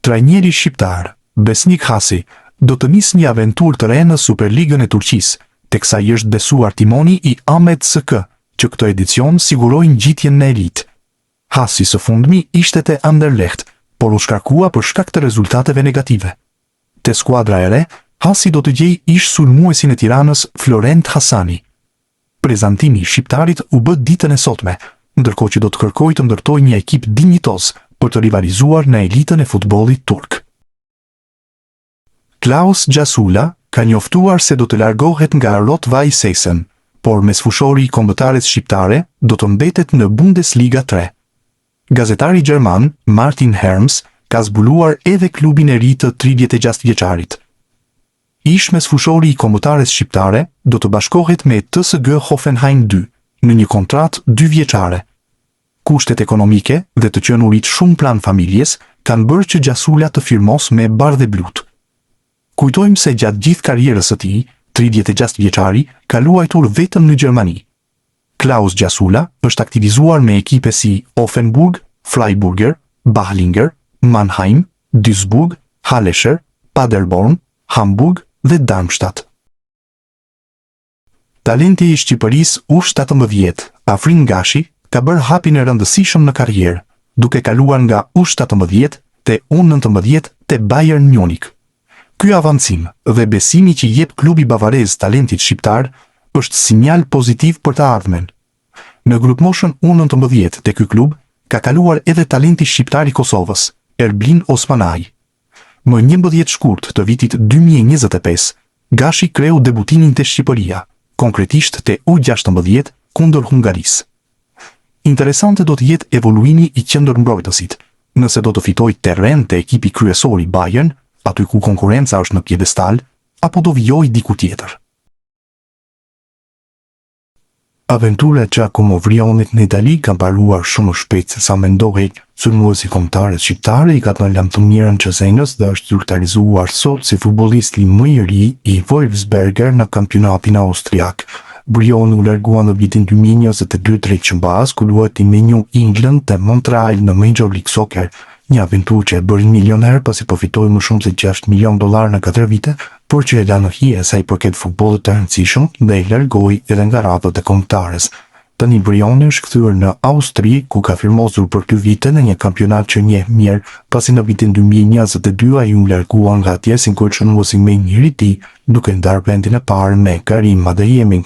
Trajneri shqiptar, Besnik Hasi, do të nisë një aventurë të re në Superligën e Turqisë, teksa i është besuar timoni i Ahmet SK, që këtë edicion sigurojnë ngjitjen në elitë. Hasi së fundmi ishte te Anderlecht, por u shkarkua për shkak të rezultateve negative. Te skuadra e re, Hasi do të gjejë ish sulmuesin e Tiranës Florent Hasani. Prezantimi i shqiptarit u bë ditën e sotme, ndërkohë që do të kërkojë të ndërtojë një ekip dinjitoz për të rivalizuar në elitën e futbollit turk. Klaus Gjasula ka njoftuar se do të largohet nga Rot-Weiss, por mesfushori i kombëtares shqiptare do të mbetet në Bundesliga 3. Gazetari gjerman Martin Herms ka zbuluar edhe klubin e ri të 36 vjeçarit. Ish mesfushori i kombëtares shqiptare do të bashkohet me TSG Hoffenheim 2 në një kontratë 2 vjeçare. Kushtet ekonomike dhe të qenurit shumë pranë familjes kanë bërë që Gjasula të firmos me Bardhe Blut. Kujtojmë se gjatë gjithë karrierës së tij, 36 vjeçari ka luajtur vetëm në Gjermani. Klaus Gjasula është aktivizuar me ekipe si Offenburg, Freiburger, Bahlinger, Mannheim, Duisburg, Hallescher, Paderborn, Hamburg dhe Darmstadt. Talenti i Shqipërisë U17, Afrin Gashi, ka bërë hapin e rëndësishëm në karrierë, duke kaluar nga U17 te U19 te Bayern Munich. Ky avancim dhe besimi që jep klubi bavarez talentit shqiptar është sinjal pozitiv për të ardhmen. Në grupmoshën U19 te ky klub ka kaluar edhe talenti shqiptar i Kosovës, Erblin Osmanaj. Më 11 shkurt të vitit 2025, Gashi kreu debutimin te Shqipëria, konkretisht te U16 kundër Hungarisë. Interesante do të jetë evoluimi i qendërmbrojtësit, nëse do të fitojë terren te ekipi kryesor i Bayern, aty ku konkurenca është në pjedestal, apo do vijojë diku tjetër. Aventura e Giacomo-Vrionit në Itali ka mbaruar shumë shpejt se sa mendohej. Sulmuesi kombëtares shqiptare i ka dhënë lajm të mirën Cesenios dhe është zyrtarizuar sot si futbollisti më i ri i Wolfsberger në kampionatin austriak. Brioni u largua në vitin 2022 drejt Qëmbas, ku luajti me New England dhe Montreal në Major League Soccer, një aventurë që e bëri milioner pasi përfitoi më shumë se $6 milion në 4 vite, por që e la në hije sa i përket futbollit të rëndësishëm dhe i largoi edhe nga radhët e kombëtares. Tani Brioni është kthyer në Austri, ku ka firmosur për 2 vite në një kampionat që njeh mirë, pasi në vitin 2022 ai u largua nga atje si koordinuesi më i mirë i tij, duke ndarë vendin e parë me Karim Adeyemi.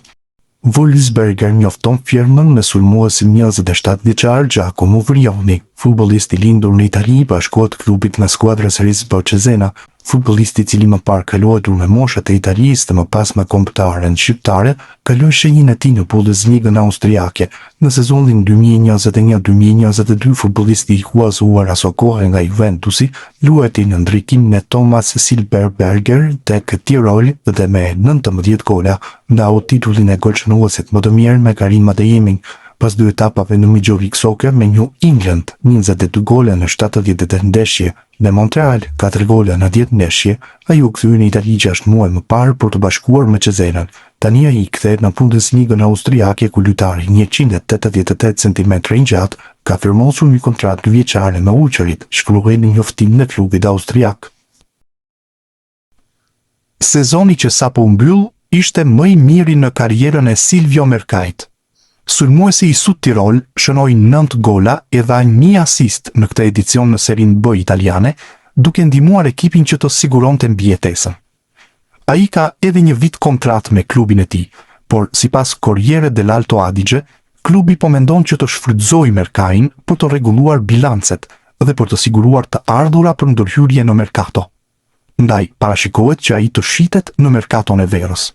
Wolfsberger njofton firmën me sulmuesin 27 vjeçar Giacomo Vrioni. Futbollisti lindur në Itali bashkohet klubit me skuadrës Rizbo Cesena, futbollisti i cili më parë ka luajtur me moshat e Italisë dhe më pas me kombëtaren shqiptare, kaloi shenjën e tij në Bundesligën austriake. Në sezonin 2021-2022 futbollisti i huazuar aso kohë nga Juventusi luajti në ndrikim me Thomas Silberberger tek Tirol dhe me 19 gola ndau titullin e golçënuesit më të mirë me Karim Adeyemi. Pas 2 etapave në Major League Soccer me New England, 22 gola në 78 ndeshje, dhe Montreal 4 gola në 10 ndeshje, ai u kthye në Itali 6 muaj më parë për të bashkuar me Cesenën. Tani ai kthehet në Bundesligën austriake ku lojtari 188 cm i gjatë ka firmosur një kontratë 2 vjeçare me Ulqerit, shkruhej në njoftim në klubit austriak. Sezoni që sapo u mbyll ishte më i miri në karrierën e Silvio Mercait. Sulmuesi i Sud Tirol shënoi 9 gola e dha 1 asist në këtë edicion në Serie B italiane, duke ndihmuar ekipin që të siguronte mbijetesën. Ai ka edhe një vit kontratë me klubin e tij, por sipas Corriere dell'Alto Adige, klubi po mendon që të shfrytëzojë Mercain për të rregulluar bilancet dhe për të siguruar të ardhura për ndërhyrje në merkato. Ndaj parashikohet që ai të shitet në merkaton e verës.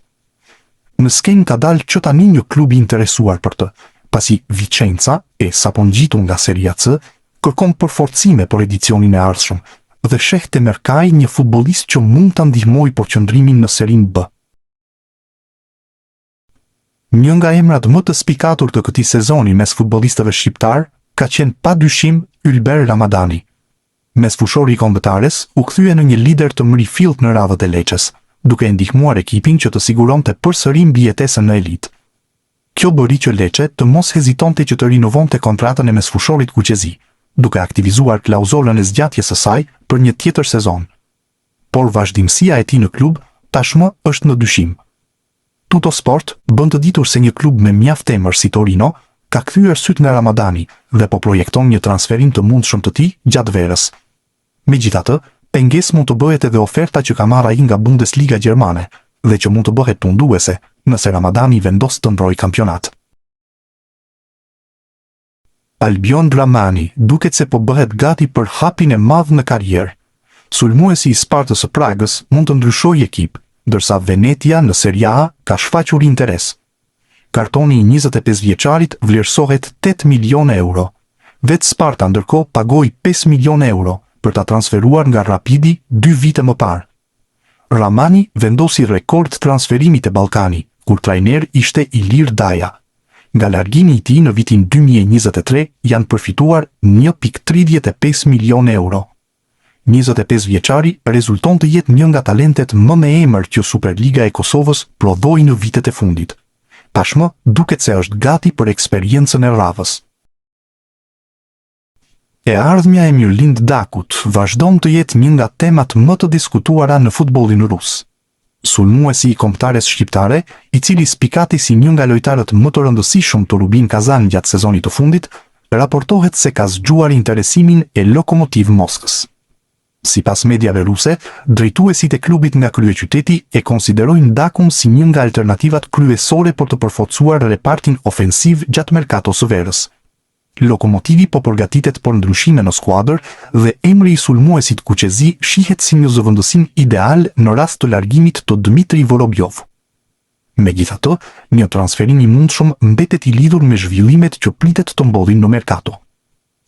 Në skenë ka dalë që tani një klub i interesuar për të, pasi Vicenza, e sapo ngjitur nga Seria C, kërkon përforcime për edicionin e ardhshëm dhe sheh te Mercai një futbollist që mund ta ndihmojë për qëndrimin në Serin B. Një nga emrat më të spikatur të këtij sezoni mes futbollistëve shqiptar ka qenë padyshim Ylber Ramadani. Mesfushori i kombëtares u kthye në një lider të mrifillt në radhët e Lecces, duke ndihmuar ekipin që të siguronte përsëri mbijetesën në elitë. Kjo bëri që Lecce të mos hezitonte që të rinovonte kontratën e mesfushorit kuqezi, duke aktivizuar klauzolën e zgjatjes së saj për një tjetër sezon. Por vazhdimësia e tij në klub tashmë është në dyshim. Tuttosport bën të ditur se një klub me mjaft emër si Torino ka kthyer syt nga Ramadani dhe po projekton një transferim të mundshëm të tij gjatë verës. Megjithatë, pengesë mund të bëhet edhe oferta që ka marrë ai nga Bundesliga gjermane dhe që mund të bëhet tunduese nëse Ramadani vendos të mbrojë kampionat. Albion Ramani duket se po bëhet gati për hapin e madh në karrierë. Sulmuesi i Spartës së Pragës mund të ndryshojë ekip, ndërsa Venetia në Serie A ka shfaqur interes. Kartoni i 25 vjeçarit vlerësohet 8 milionë euro. Vetë Sparta ndërkohë pagoi 5 milionë euro për ta transferuar nga Rapidi 2 vite më parë. Ramani vendosi rekord transferimit e Ballkani, kur trajner ishte Ilir Daja. Nga largimi i tij në vitin 2023 janë përfituar 1.35 milionë euro. 25 vjeçari rezulton të jetë një nga talentet më me emër që Superliga e Kosovës prodhoi në vitet e fundit. Tashmë duket se është gati për eksperiencën e radhës. E ardhmja e Mirlind Dakut vazhdon të jetë një nga temat më të diskutuara në futbollin rus. Sulmuesi i kombëtares shqiptare, i cili spikati si një nga lojtarët më të rëndësishëm të Rubin Kazan gjatë sezonit të fundit, raportohet se ka zgjuar interesimin e Lokomotiv Moskës. Sipas mediave ruse, drejtuesit e klubit nga kryeqyteti e konsiderojnë Dakun si një nga alternativat kryesore për të përforcuar repartin ofensiv gjatë merkatos së verës. Lokomotivi po përgatitet për ndryshime në skuadër dhe emri i sulmuesit Kuqezi shihet si një zëvendësim ideal në rast të largimit të Dmitri Vorobjov. Megjithatë, një transferim i mundshëm mbetet i lidhur me zhvillimet që pritet të ndodhin në merkato.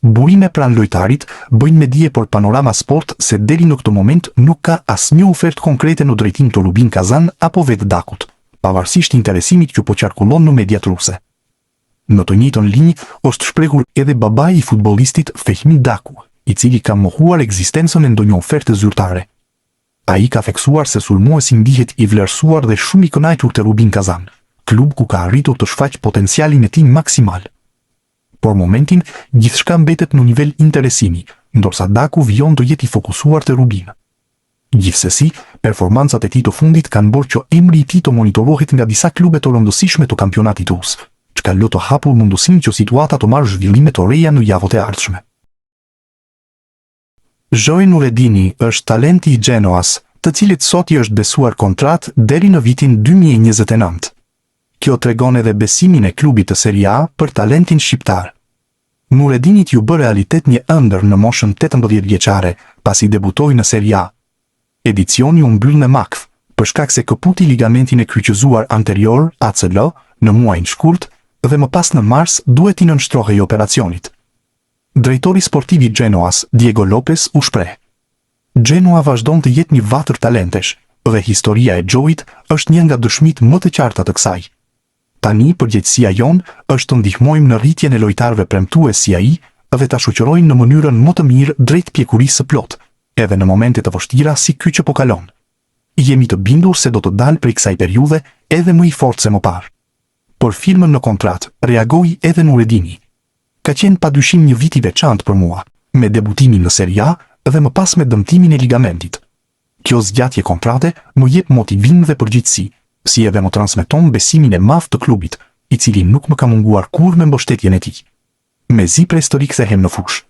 Burime pranë lojtarit bëjnë me dije për Panorama Sport se deri në këtë moment nuk ka asnjë ofertë konkrete në drejtim të Rubin Kazan apo vetë Dakut, pavarësisht interesimit që po qarkullon në mediat ruse. Në të njëjtën linjë është shprehur edhe babai i futbollistit Fehmi Daku, i cili ka mohuar ekzistencën e ndonjë oferte zyrtare. Ai ka theksuar se sulmuesi ndihet i vlerësuar dhe shumë i kënaqur te Rubin Kazan, klub ku ka arritur të shfaq potencialin e tij maksimal. Por momentin, gjithçka mbetet në nivel interesimi, ndërsa Daku vijon të jetë i fokusuar te Rubin. Gjithsesi, performancat e tij të fundit kanë bërë që emri i tij të monitorohet nga disa klube të rëndësishme të kampionatit rus, çka lë të hapur mundësinë që situata të marrë zhvillime të reja në javët e ardhshme. Joe Nuredini është talenti i Genoas, të cilit sot i është besuar kontratë deri në vitin 2029. Kjo tregon edhe besimin e klubit të Serie A për talentin shqiptar. Nuredinit ju bë realitet një ëndër në moshën 18 vjeçare, pasi debutoi në Serie A. Edicioni u mbyll me makth, për shkak se këputi ligamentin e kryqëzuar anterior, ACL, në muajin shkurt, dhe më pas në mars duhet i nënshtrohej operacionit. Drejtori sportiv i Genoas, Diego Lopez, u shpreh: Genoa vazhdon të jetë një vatër talentesh, dhe historia e Joeit është një nga dëshmitë më të qarta të kësaj. Tani përgjegjësia jon është të ndihmojmë në rritjen e lojtarëve premtues si ai dhe ta shoqërojmë në mënyrën më të mirë drejt pjekurisë së plotë, edhe në momente të vështira si ky që po kalon. Jemi të bindur se do të dalë prej kësaj periudhe edhe më i fortë se më parë. Por firmën në kontratë reagoi edhe Nuredini. Ka qenë padyshim një vit i veçantë për mua, me debutimin në Serie A dhe më pas me dëmtimin e ligamentit. Kjo zgjatje kontrate më jep motivim dhe përgjegjësi, si edhe më transmeton besimin e madh të klubit, i cili nuk më ka munguar kurrë me mbështetjen e tij. Mezi pres të rikthehem në fushë.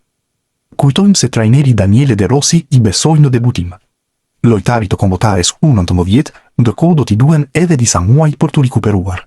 Kujtojmë se trajneri Daniele De Rossi i besoi në debutim. Lojtari të kombëtares U19, ndërkohë do t'i duhen edhe disa muaj për t'u rikuperuar.